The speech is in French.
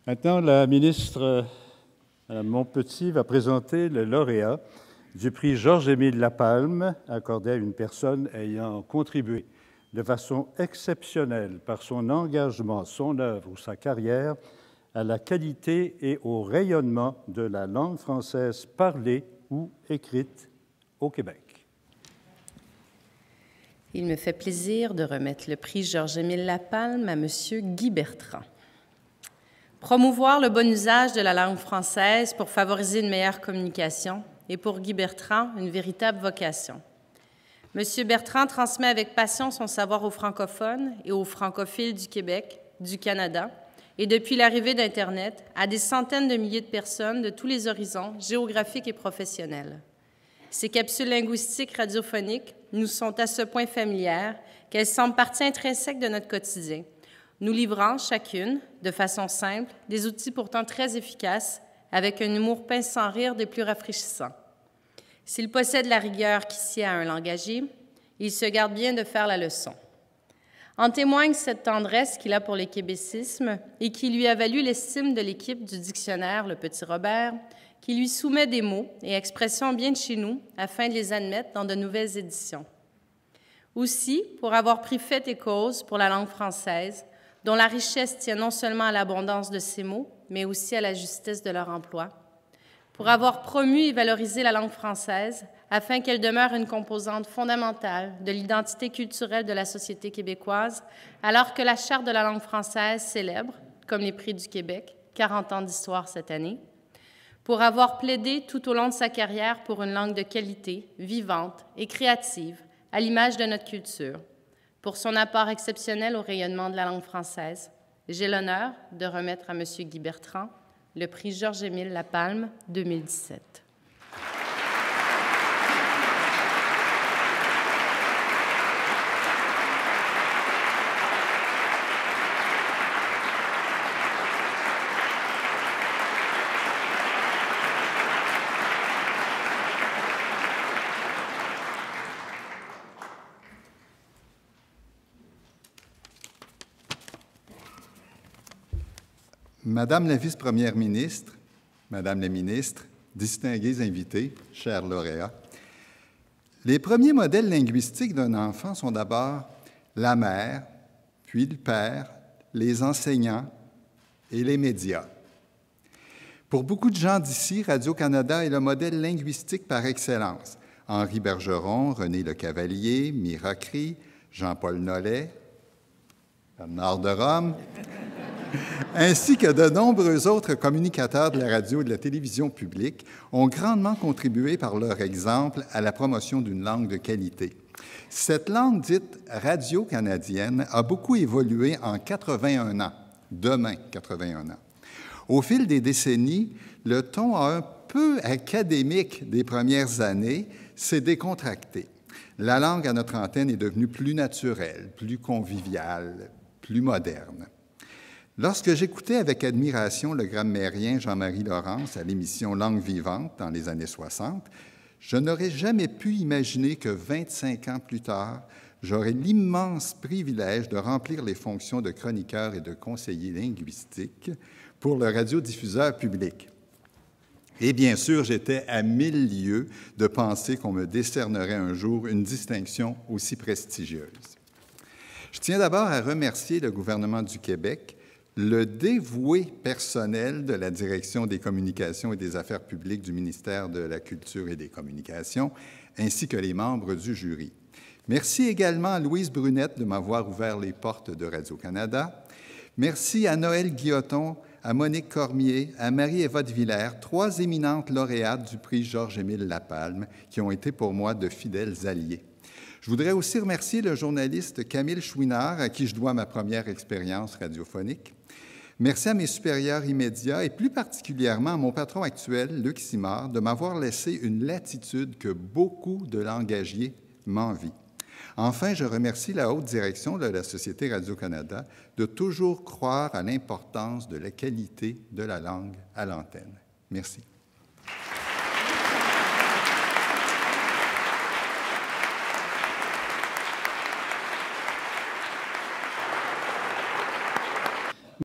Maintenant, la ministre Mme Montpetit va présenter le lauréat du prix Georges-Émile Lapalme, accordé à une personne ayant contribué de façon exceptionnelle par son engagement, son œuvre ou sa carrière à la qualité et au rayonnement de la langue française parlée ou écrite au Québec. Il me fait plaisir de remettre le prix Georges-Émile Lapalme à M. Guy Bertrand. Promouvoir le bon usage de la langue française pour favoriser une meilleure communication et pour Guy Bertrand, une véritable vocation. M. Bertrand transmet avec passion son savoir aux francophones et aux francophiles du Québec, du Canada, et depuis l'arrivée d'Internet, à des centaines de milliers de personnes de tous les horizons géographiques et professionnels. Ces capsules linguistiques radiophoniques nous sont à ce point familières qu'elles semblent partie intrinsèque de notre quotidien, nous livrant chacune, de façon simple, des outils pourtant très efficaces, avec un humour pince sans rire des plus rafraîchissants. S'il possède la rigueur qui sied à un langagier, il se garde bien de faire la leçon. En témoigne cette tendresse qu'il a pour les québécismes et qui lui a valu l'estime de l'équipe du dictionnaire Le Petit Robert, qui lui soumet des mots et expressions bien de chez nous afin de les admettre dans de nouvelles éditions. Aussi, pour avoir pris fait et cause pour la langue française, dont la richesse tient non seulement à l'abondance de ses mots, mais aussi à la justesse de leur emploi, pour avoir promu et valorisé la langue française afin qu'elle demeure une composante fondamentale de l'identité culturelle de la société québécoise, alors que la Charte de la langue française célèbre, comme les Prix du Québec, 40 ans d'histoire cette année, pour avoir plaidé tout au long de sa carrière pour une langue de qualité, vivante et créative, à l'image de notre culture, pour son apport exceptionnel au rayonnement de la langue française. J'ai l'honneur de remettre à M. Guy Bertrand le prix Georges-Émile Lapalme 2017. Madame la vice-première ministre, Madame la ministre, distingués invités, chers lauréats, les premiers modèles linguistiques d'un enfant sont d'abord la mère, puis le père, les enseignants et les médias. Pour beaucoup de gens d'ici, Radio-Canada est le modèle linguistique par excellence. Henri Bergeron, René Lecavalier, Mira Cri, Jean-Paul Nollet, Bernard de Rome, ainsi que de nombreux autres communicateurs de la radio et de la télévision publique, ont grandement contribué par leur exemple à la promotion d'une langue de qualité. Cette langue dite radio-canadienne a beaucoup évolué en 81 ans, demain 81 ans. Au fil des décennies, le ton un peu académique des premières années s'est décontracté. La langue à notre antenne est devenue plus naturelle, plus conviviale, plus moderne. Lorsque j'écoutais avec admiration le grammairien Jean-Marie Laurence à l'émission Langue vivante dans les années 60, je n'aurais jamais pu imaginer que 25 ans plus tard, j'aurais l'immense privilège de remplir les fonctions de chroniqueur et de conseiller linguistique pour le radiodiffuseur public. Et bien sûr, j'étais à 1000 lieues de penser qu'on me décernerait un jour une distinction aussi prestigieuse. Je tiens d'abord à remercier le gouvernement du Québec, le dévoué personnel de la Direction des communications et des affaires publiques du ministère de la Culture et des Communications, ainsi que les membres du jury. Merci également à Louise Brunette de m'avoir ouvert les portes de Radio-Canada. Merci à Noël Guilloton, à Monique Cormier, à Marie-Éva de Villers, 3 éminentes lauréates du prix Georges-Émile Lapalme, qui ont été pour moi de fidèles alliés. Je voudrais aussi remercier le journaliste Camille Chouinard, à qui je dois ma première expérience radiophonique. Merci à mes supérieurs immédiats et plus particulièrement à mon patron actuel, Luc Simard, de m'avoir laissé une latitude que beaucoup de langagiers m'envient. Enfin, je remercie la haute direction de la Société Radio-Canada de toujours croire à l'importance de la qualité de la langue à l'antenne. Merci.